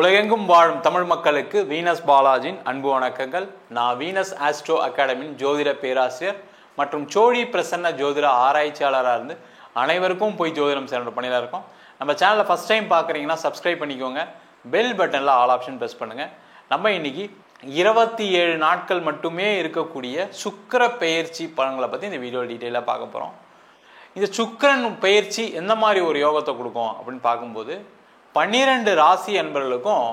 உலகெங்கும் வாழும் தமிழ் மக்களுக்கு வீனஸ் பாலாஜியின் அன்பு வணக்கங்கள். நான் வீனஸ் ஆஸ்ட்ரோ அகாடமியின் ஜோதிட பேராசிரியர் மற்றும் சோழி பிரசன்ன ஜோதிட ஆராய்ச்சியாளராக இருந்து அனைவருக்கும் போய் ஜோதிடம் சேர்ந்த பணியில் இருக்கோம். நம்ம சேனலை ஃபஸ்ட் டைம் பார்க்குறீங்கன்னா சப்ஸ்கிரைப் பண்ணிக்கோங்க, பெல் பட்டனில் ஆல் ஆப்ஷன் ப்ரெஸ் பண்ணுங்கள். நம்ம இன்னைக்கு 27 நாட்கள் மட்டுமே இருக்கக்கூடிய சுக்கிர பெயர்ச்சி பலன்களை பற்றி இந்த வீடியோ டீட்டெயிலாக பார்க்க போகிறோம். இந்த சுக்கிரன் பெயர்ச்சி எந்த மாதிரி ஒரு யோகத்தை கொடுக்கும் அப்படின்னு பார்க்கும்போது 12 ராசி அன்பர்களுக்கும்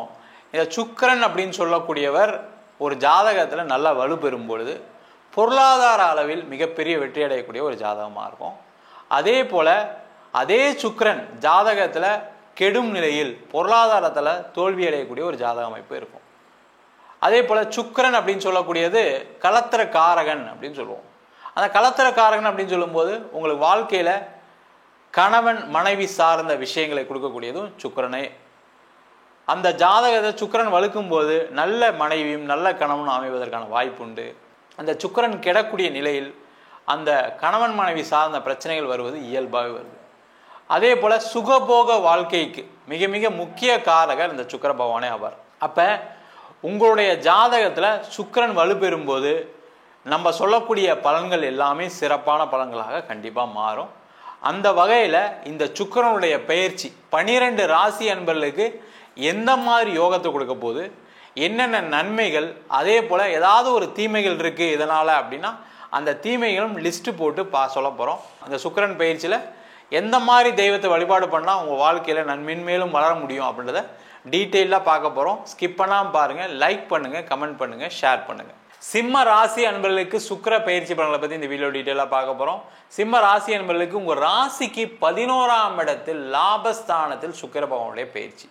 இந்த சுக்கிரன் அப்படின்னு சொல்லக்கூடியவர் ஒரு ஜாதகத்தில் நல்லா வலு பெறும் பொழுது பொருளாதார அளவில் மிகப்பெரிய வெற்றி அடையக்கூடிய ஒரு ஜாதகமாக இருக்கும். அதே போல் அதே சுக்கிரன் ஜாதகத்தில் கெடும் நிலையில் பொருளாதாரத்தில் தோல்வி அடையக்கூடிய ஒரு ஜாதக அமைப்பு இருக்கும். அதே போல் சுக்கிரன் அப்படின்னு சொல்லக்கூடியது கலத்திர காரகன் அப்படின்னு சொல்லுவோம். அந்த கலத்திர காரகன் அப்படின்னு சொல்லும்போது உங்களுக்கு வாழ்க்கையில் கணவன் மனைவி சார்ந்த விஷயங்களை கொடுக்கக்கூடியதும் சுக்கிரனே. அந்த ஜாதகத்தை சுக்கிரன் வலுக்கும் போது நல்ல மனைவியும் நல்ல கணவனும் அமைவதற்கான வாய்ப்பு உண்டு. அந்த சுக்கிரன் கெடக்கூடிய நிலையில் அந்த கணவன் மனைவி சார்ந்த பிரச்சனைகள் வருவது இயல்பாகவே வருது. அதே போல் சுகபோக வாழ்க்கைக்கு மிக மிக முக்கிய காரகர் இந்த சுக்கிர பகவானே ஆவார். அப்போ உங்களுடைய ஜாதகத்தில் சுக்கிரன் வலுப்பெறும்போது நம்ம சொல்லக்கூடிய பலன்கள் எல்லாமே சிறப்பான பலன்களாக கண்டிப்பாக மாறும். அந்த வகையில் இந்த சுக்கிரனுடைய பெயர்ச்சி 12 ராசி அன்பர்களுக்கு எந்த மாதிரி யோகத்தை கொடுக்க போகுது, என்னென்ன நன்மைகள், அதே போல் ஏதாவது ஒரு தீமைகள் இருக்குது இதனால் அப்படின்னா அந்த தீமைகளும் லிஸ்ட்டு போட்டு சொல்ல போகிறோம். அந்த சுக்கிரன் பயிற்சியில் எந்த மாதிரி தெய்வத்தை வழிபாடு பண்ணால் உங்கள் வாழ்க்கையில் மென்மேலும் வளர முடியும் அப்படின்றத டீட்டெயிலாக பார்க்க போகிறோம். ஸ்கிப் பண்ணாமல் பாருங்கள், லைக் பண்ணுங்கள், கமெண்ட் பண்ணுங்கள், ஷேர் பண்ணுங்கள். சிம்ம ராசி அன்பர்களுக்கு சுக்கிர பயிற்சி பலன்களை பற்றி இந்த வீடியோ டீட்டெயிலாக பார்க்க போகிறோம். சிம்ம ராசி அன்பர்களுக்கு உங்கள் ராசிக்கு 11ஆம் இடத்தில் லாபஸ்தானத்தில் சுக்கிர பகவானுடைய பயிற்சி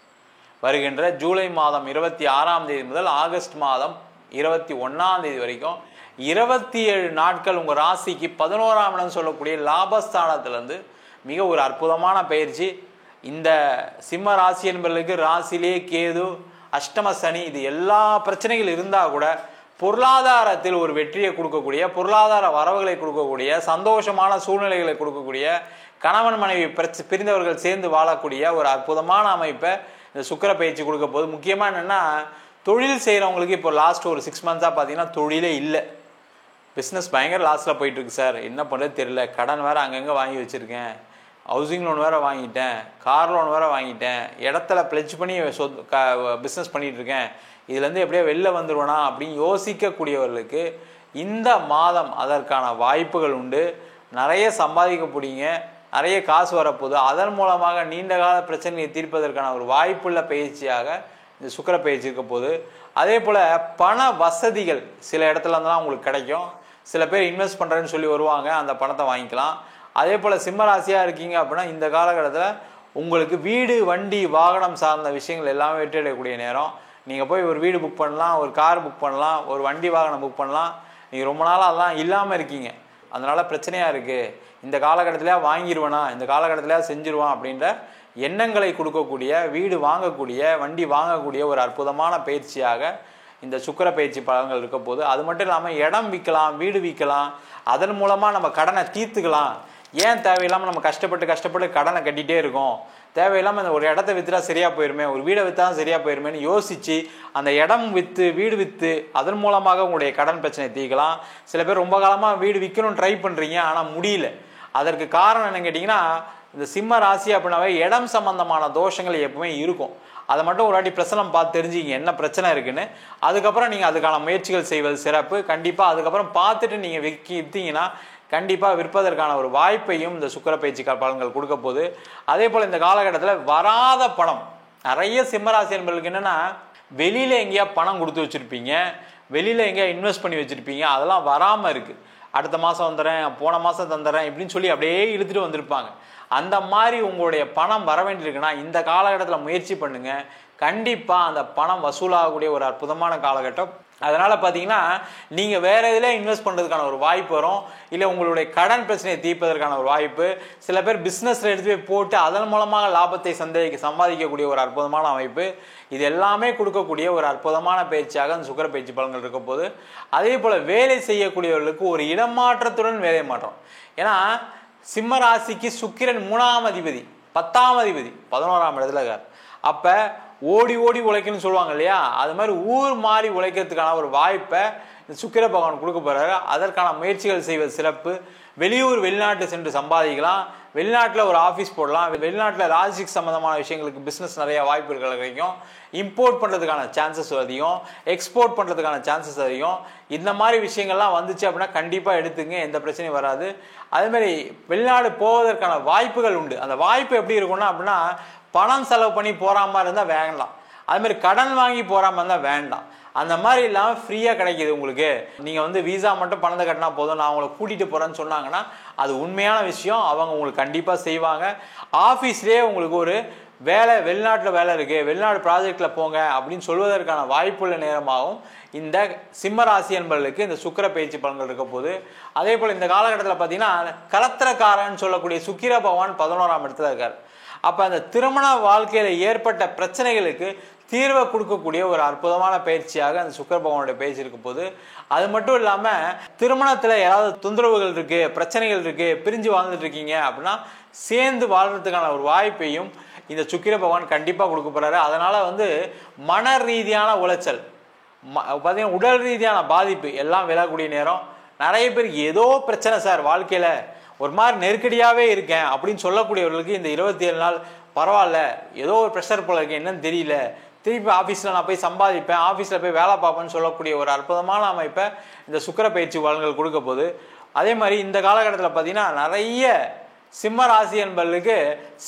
வருகின்ற ஜூலை மாதம் 26ஆம் தேதி முதல் ஆகஸ்ட் மாதம் 21ஆம் தேதி வரைக்கும் 27 நாட்கள் உங்கள் ராசிக்கு 11ஆம் இடம் சொல்லக்கூடிய லாபஸ்தானத்திலிருந்து மிக ஒரு அற்புதமான பயிற்சி. இந்த சிம்ம ராசி என்பவர்களுக்கு ராசிலே கேது, அஷ்டம சனி, இது எல்லா பிரச்சனைகள் இருந்தால் கூட பொருளாதாரத்தில் ஒரு வெற்றியை கொடுக்கக்கூடிய, பொருளாதார வரவுகளை கொடுக்கக்கூடிய, சந்தோஷமான சூழ்நிலைகளை கொடுக்கக்கூடிய, கணவன் மனைவி பிரிந்தவர்கள் சேர்ந்து வாழக்கூடிய ஒரு அற்புதமான அமைப்பை இந்த சுக்கிர பயிற்சி கொடுக்க போது. முக்கியமாக என்னென்னா தொழில் செய்கிறவங்களுக்கு இப்போ லாஸ்ட் ஒரு 6 மந்த்ஸாக பார்த்தீங்கன்னா தொழிலே இல்லை, பிஸ்னஸ் பயங்கர லாஸில் போயிட்டுருக்கு சார், என்ன பண்ணுறது தெரியல, கடன் வேறு அங்கங்கே வாங்கி வச்சுருக்கேன், ஹவுசிங் லோன் வேறு வாங்கிட்டேன், கார் லோன் வேறு வாங்கிட்டேன், இடத்துல பிளெட்ஜ் பண்ணி பிஸ்னஸ் பண்ணிகிட்ருக்கேன், இதுலேருந்து எப்படியோ வெளில வந்துடுவேனா அப்படின்னு யோசிக்கக்கூடியவர்களுக்கு இந்த மாதம் அதற்கான வாய்ப்புகள் உண்டு. நிறைய சம்பாதிக்க போறீங்க, நிறைய காசு வரப்போகுது. அதன் மூலமாக நீண்ட கால பிரச்சனையை தீர்ப்பதற்கான ஒரு வாய்ப்புள்ள பயிற்சியாக இந்த சுக்கிர பயிற்சி இருக்க போது. அதே போல் பண வசதிகள் சில இடத்துல இருந்தெல்லாம் உங்களுக்கு கிடைக்கும். சில பேர் இன்வெஸ்ட் பண்ணுறேன்னு சொல்லி வருவாங்க, அந்த பணத்தை வாங்கிக்கலாம். அதே போல் சிம்மராசியாக இருக்கீங்க அப்படின்னா இந்த காலகட்டத்தில் உங்களுக்கு வீடு, வண்டி, வாகனம் சார்ந்த விஷயங்கள் எல்லாமே வெற்றி அடையக்கூடிய நேரம். நீங்கள் போய் ஒரு வீடு புக் பண்ணலாம், ஒரு கார் புக் பண்ணலாம், ஒரு வண்டி வாகனம் புக் பண்ணலாம். நீங்கள் ரொம்ப நாளாக அதெல்லாம் இல்லாமல் இருக்கீங்க, அதனால் பிரச்சனையாக இருக்குது, இந்த காலகட்டத்திலே வாங்கிடுவேனா, இந்த காலகட்டத்திலே செஞ்சிருவான் அப்படின்ற எண்ணங்களை கொடுக்கக்கூடிய, வீடு வாங்கக்கூடிய, வண்டி வாங்கக்கூடிய ஒரு அற்புதமான பயிற்சியாக இந்த சுக்கிர பயிற்சி பலன்கள் இருக்க போது. அது மட்டும் இல்லாமல் இடம் விற்கலாம், வீடு விற்கலாம், அதன் மூலமாக நம்ம கடனை தீர்த்துக்கலாம். ஏன் தேவையில்லாமல் நம்ம கஷ்டப்பட்டு கடனை கட்டிகிட்டே இருக்கோம், தேவையில்லாமல் அந்த ஒரு இடத்த விற்றுட்டா சரியாக போயிருமே, ஒரு வீடை விற்றா சரியாக போயிருமேன்னு யோசித்து அந்த இடம் விற்று வீடு விற்று அதன் மூலமாக உங்களுடைய கடன் பிரச்சனை தீர்க்கலாம். சில பேர் ரொம்ப காலமாக வீடு விற்கணும்னு ட்ரை பண்ணுறீங்க, ஆனால் முடியல. அதற்கு காரணம் என்னன்னு கேட்டிங்கன்னா இந்த சிம்ம ராசி அப்படின்னாவே இடம் சம்பந்தமான தோஷங்கள் எப்பவுமே இருக்கும். அதை மட்டும் ஒரு வாட்டி பிரச்சனை பார்த்து தெரிஞ்சுக்கிங்க என்ன பிரச்சனை இருக்குன்னு. அதுக்கப்புறம் நீங்கள் அதுக்கான முயற்சிகள் செய்வது சிறப்பு. கண்டிப்பாக அதுக்கப்புறம் பார்த்துட்டு நீங்கள் விற்றீங்கன்னா கண்டிப்பாக விற்பதற்கான ஒரு வாய்ப்பையும் இந்த சுக்கிர பயிற்சி பலன்கள் கொடுக்க போகுது. அதே போல் இந்த காலகட்டத்தில் வராத பணம் நிறைய சிம்மராசி என்பவர்களுக்கு என்னென்னா வெளியில் எங்கேயா பணம் கொடுத்து வச்சுருப்பீங்க, வெளியில் எங்கேயா இன்வெஸ்ட் பண்ணி வச்சுருப்பீங்க, அதெல்லாம் வராமல் இருக்குது. அடுத்த மாதம் வந்துடுறேன், போன மாதம் தந்துடுறேன் இப்படின்னு சொல்லி அப்படியே இழுத்துட்டு வந்திருப்பாங்க. அந்த மாதிரி உங்களுடைய பணம் வர வேண்டியிருக்குன்னா இந்த காலகட்டத்தில் முயற்சி பண்ணுங்கள். கண்டிப்பாக அந்த பணம் வசூலாகக்கூடிய ஒரு அற்புதமான காலகட்டம். அதனால் பார்த்தீங்கன்னா நீங்கள் வேறு இதில் இன்வெஸ்ட் பண்ணுறதுக்கான ஒரு வாய்ப்பு வரும், இல்லை உங்களுடைய கடன் பிரச்சனையை தீர்ப்பதற்கான ஒரு வாய்ப்பு. சில பேர் பிஸ்னஸில் எடுத்து போய் போட்டு அதன் மூலமாக லாபத்தை சம்பாதிக்கக்கூடிய ஒரு அற்புதமான அமைப்பு. இது எல்லாமே கொடுக்கக்கூடிய ஒரு அற்புதமான பயிற்சியாக அந்த சுக்கிர பயிற்சி பலன்கள் இருக்க போது. அதே போல் வேலை செய்யக்கூடியவர்களுக்கு ஒரு இடமாற்றத்துடன் வேலை மாற்றம். ஏன்னா சிம்ம ராசிக்கு சுக்கிரன் 3ஆம் அதிபதி, 10ஆம் அதிபதி 11ஆம் இடத்துல இருக்கார். அப்போ ஓடி ஓடி உழைக்கணும்னு சொல்லுவாங்க இல்லையா, அது மாதிரி ஊர் மாறி உழைக்கிறதுக்கான ஒரு வாய்ப்பை இந்த சுக்கிர பகவான் கொடுக்க போறாரு. அதற்கான முயற்சிகள் செய்வது சிறப்பு. வெளியூர் வெளிநாட்டு சென்று சம்பாதிக்கலாம், வெளிநாட்டில் ஒரு ஆஃபீஸ் போடலாம், வெளிநாட்டில் லாஜிஸ்டிக் சம்பந்தமான விஷயங்களுக்கு பிஸ்னஸ் நிறைய வாய்ப்புகள் கிடைக்கும். இம்போர்ட் பண்ணுறதுக்கான சான்சஸ் அதிகம், எக்ஸ்போர்ட் பண்ணுறதுக்கான சான்சஸ் அதிகம். இந்த மாதிரி விஷயங்கள்லாம் வந்துச்சு அப்படின்னா கண்டிப்பாக எடுத்துங்க, எந்த பிரச்சனையும் வராது. அதேமாதிரி வெளிநாடு போவதற்கான வாய்ப்புகள் உண்டு. அந்த வாய்ப்பு எப்படி இருக்கும்னா அப்படின்னா, பணம் செலவு பண்ணி போகிற மாதிரி இருந்தால் வேண்டாம், அதுமாதிரி கடன் வாங்கி போகிற மாதிரி இருந்தால் வேண்டாம். அந்த மாதிரி இல்லாமல் ஃப்ரீயாக கிடைக்கிது உங்களுக்கு. நீங்கள் வீசா மட்டும் பணத்தை கட்டினா போதும், நான் உங்களை கூட்டிகிட்டு போகிறேன்னு சொன்னாங்கன்னா அது உண்மையான விஷயம். அவங்க உங்களுக்கு கண்டிப்பாக செய்வாங்க. ஆஃபீஸ்லேயே உங்களுக்கு ஒரு வேலை, வெளிநாட்டில் வேலை இருக்குது, வெளிநாடு ப்ராஜெக்டில் போங்க அப்படின்னு சொல்வதற்கான வாய்ப்புள்ள நேரமாகவும் இந்த சிம்ம ராசி என்பவர்களுக்கு இந்த சுக்கிர பயிற்சி பலன்கள் இருக்க போது. அதே போல் இந்த காலகட்டத்தில் பார்த்தீங்கன்னா கலத்திரக்காரன்னு சொல்லக்கூடிய சுக்கிர பகவான் 11ஆம் இடத்துல இருக்கார். அப்போ அந்த திருமண வாழ்க்கையில் ஏற்பட்ட பிரச்சனைகளுக்கு தீர்வை கொடுக்கக்கூடிய ஒரு அற்புதமான பயிற்சியாக அந்த சுக்கிர பகவானுடைய பயிற்சி இருக்க போது. அது மட்டும் இல்லாமல் திருமணத்தில் ஏதாவது தொந்தரவுகள் இருக்குது, பிரச்சனைகள் இருக்குது, பிரிஞ்சு வாழ்ந்துட்டு இருக்கீங்க அப்படின்னா சேர்ந்து வாழ்றதுக்கான ஒரு வாய்ப்பையும் இந்த சுக்கிர பகவான் கண்டிப்பாக கொடுக்க போறாரு. அதனால் மன ரீதியான உளைச்சல், பார்த்தீங்கன்னா உடல் ரீதியான பாதிப்பு எல்லாம் விலகக்கூடிய நேரம். நிறைய பேருக்கு ஏதோ பிரச்சனை சார், வாழ்க்கையில் ஒரு மாதிரி நெருக்கடியாகவே இருக்கேன் அப்படின்னு சொல்லக்கூடியவர்களுக்கு இந்த 27 நாள் பரவாயில்ல, ஏதோ ஒரு ப்ரெஷர் போல இருக்கு, என்னன்னு தெரியல, திருப்பி ஆஃபீஸில் நான் போய் சம்பாதிப்பேன், ஆஃபீஸில் போய் வேலை பார்ப்பேன்னு சொல்லக்கூடிய ஒரு அற்புதமான அமைப்பை இந்த சுக்கிர பயிற்சி பலன்கள் கொடுக்க போது. அதே மாதிரி இந்த காலகட்டத்தில் பார்த்தீங்கன்னா நிறைய சிம்ம ராசி என்பவர்களுக்கு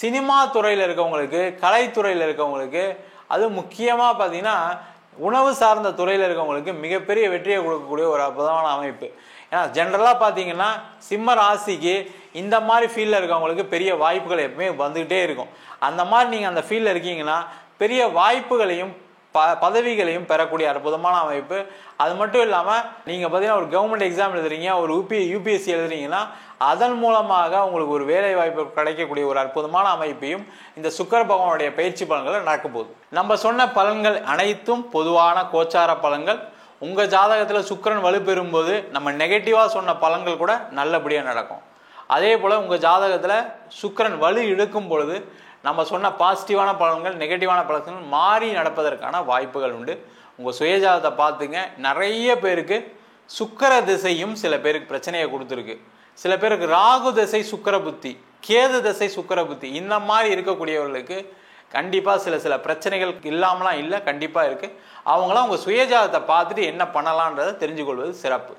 சினிமா துறையில் இருக்கவங்களுக்கு, கலைத்துறையில் இருக்கவங்களுக்கு, அது முக்கியமாக பார்த்தீங்கன்னா உணவு சார்ந்த துறையில் இருக்கவங்களுக்கு மிகப்பெரிய வெற்றியை கொடுக்கக்கூடிய ஒரு அற்புதமான அமைப்பு. ஏன்னா ஜென்ரலாக பார்த்தீங்கன்னா சிம்ம ராசிக்கு இந்த மாதிரி ஃபீல்டில் இருக்கவங்களுக்கு பெரிய வாய்ப்புகள் எப்பவுமே வந்துக்கிட்டே இருக்கும். அந்த மாதிரி நீங்கள் அந்த ஃபீல்டில் இருக்கீங்கன்னா பெரிய வாய்ப்புகளையும் பதவிகளையும் பெறக்கூடிய அற்புதமான அமைப்பு. அது மட்டும் இல்லாமல் நீங்கள் பார்த்தீங்கன்னா ஒரு கவர்மெண்ட் எக்ஸாம் எழுதுறீங்க, ஒரு யூபிஎஸ்சி எழுதுறீங்கன்னா அதன் மூலமாக உங்களுக்கு ஒரு வேலை வாய்ப்பு கிடைக்கக்கூடிய ஒரு அற்புதமான அமைப்பையும் இந்த சுக்கிர பகவானுடைய பயிற்சி பலன்கள் நடக்க போகுது. நம்ம சொன்ன பலன்கள் அனைத்தும் பொதுவான கோச்சார பலன்கள். உங்கள் ஜாதகத்தில் சுக்கிரன் வலுப்பெறும் போது நம்ம நெகட்டிவாக சொன்ன பலன்கள் கூட நல்லபடியாக நடக்கும். அதே போல் உங்கள் ஜாதகத்தில் சுக்கிரன் வலு இழுக்கும் பொழுது நம்ம சொன்ன பாசிட்டிவான பலன்கள், நெகட்டிவான பலன்கள் மாறி நடப்பதற்கான வாய்ப்புகள் உண்டு. உங்கள் சுயஜாதத்தை பார்த்துங்க. நிறைய பேருக்கு சுக்கிர திசையும் சில பேருக்கு பிரச்சனையை கொடுத்துருக்கு. சில பேருக்கு ராகு திசை சுக்கிர புத்தி, கேது திசை சுக்கிர புத்தி, இந்த மாதிரி இருக்கக்கூடியவர்களுக்கு கண்டிப்பாக சில பிரச்சனைகள் இல்லாமலாம் இல்லை, கண்டிப்பாக இருக்குது. அவங்களாம் உங்கள் சுயஜாதத்தை பார்த்துட்டு என்ன பண்ணலான்றதை தெரிஞ்சு கொள்வது சிறப்பு.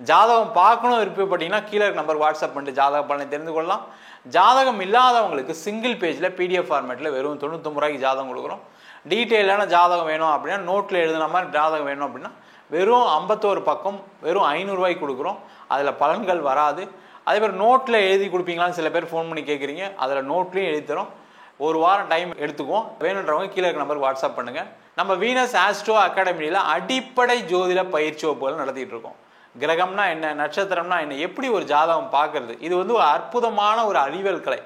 ஜாதகம் பார்க்கணும் விருப்பப்பட்டீங்கன்னா கீழே நம்பர் வாட்ஸ்அப் பண்ணிட்டு ஜாதக பலனை தெரிந்து கொள்ளலாம். ஜாதகம் இல்லாதவங்களுக்கு சிங்கிள் பேஜில் பிடிஎஃப் ஃபார்மேட்டில் வெறும் 99 ரூபாய்க்கு ஜாதகம் கொடுக்குறோம். டீட்டெயிலான ஜாதகம் வேணும் அப்படின்னா, நோட்டில் எழுதுன மாதிரி ஜாதகம் வேணும் அப்படின்னா வெறும் 51 பக்கம் வெறும் 500 ரூபாய்க்கு கொடுக்குறோம். அதில் பலன்கள் வராது. அதே மாதிரி நோட்டில் எழுதி கொடுப்பீங்களான்னு சில பேர் ஃபோன் பண்ணி கேட்குறீங்க. அதில் நோட்லேயும் எழுதி தரோம். ஒரு வாரம் டைம் எடுத்துக்குவோம். வேணுன்றவங்க கீழே இருக்க நம்பருக்கு வாட்ஸ்அப் பண்ணுங்கள். நம்ம வீனஸ் ஆஸ்ட்ரோ அகாடமியில் அடிப்படை ஜோதிட பயிற்சி வகுப்புகள் நடத்திட்டு இருக்கோம். கிரகம்னா என்ன, நட்சத்திரம்னா என்ன, எப்படி ஒரு ஜாதகம் பார்க்கறது, இது ஒரு அற்புதமான ஒரு அறிவியல் கலை.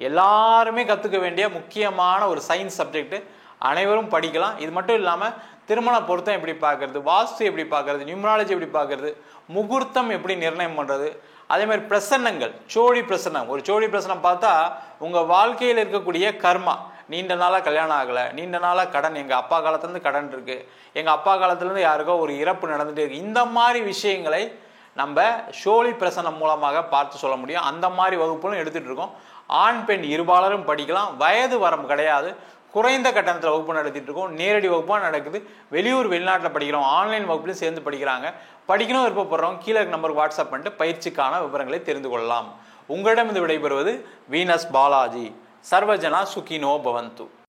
எல்லாருமே கற்றுக்க வேண்டிய முக்கியமான ஒரு சயின்ஸ் சப்ஜெக்ட். அனைவரும் படிக்கலாம். இது மட்டும் இல்லாமல் திருமண பொருத்தம் எப்படி பார்க்கறது, வாஸ்து எப்படி பார்க்கறது, நியூமராலஜி எப்படி பார்க்கறது, முகூர்த்தம் எப்படி நிர்ணயம் பண்ணுறது, அதே மாதிரி பிரசன்னங்கள், சோழி பிரசன்னம். ஒரு சோழி பிரசன்னம் பார்த்தா உங்கள் வாழ்க்கையில் இருக்கக்கூடிய கர்மா, நீண்ட நாளாக கல்யாணம் ஆகலை, நீண்ட நாளாக கடன், எங்கள் அப்பா காலத்துலேருந்து கடன் இருக்குது, எங்கள் அப்பா காலத்துலேருந்து யாருக்கோ ஒரு இறப்பு நடந்துகிட்டே இருக்குது, இந்த மாதிரி விஷயங்களை நம்ம சோழி பிரசன்னம் மூலமாக பார்த்து சொல்ல முடியும். அந்த மாதிரி வகுப்புகளும் எடுத்துகிட்டு இருக்கோம். ஆண் பெண் இருபாலரும் படிக்கலாம். வயது வரம்பு கிடையாது. குறைந்த கட்டணத்தில் வகுப்பு நடத்திட்டு இருக்கோம். நேரடி வகுப்பாக நடக்குது. வெளியூர் வெளிநாட்டில் படிக்கிறோம். ஆன்லைன் வகுப்புலையும் சேர்ந்து படிக்கிறாங்க. படிக்கணும் விருப்பப்படுறவங்க கீழே நம்பருக்கு வாட்ஸ்அப் பண்ணிட்டு பயிற்சிக்கான விவரங்களை தெரிந்து கொள்ளலாம். உங்களிடம் இது விடைபெறுவது வீனஸ் பாலாஜி. சர்வஜனா சுகினோ பவந்து.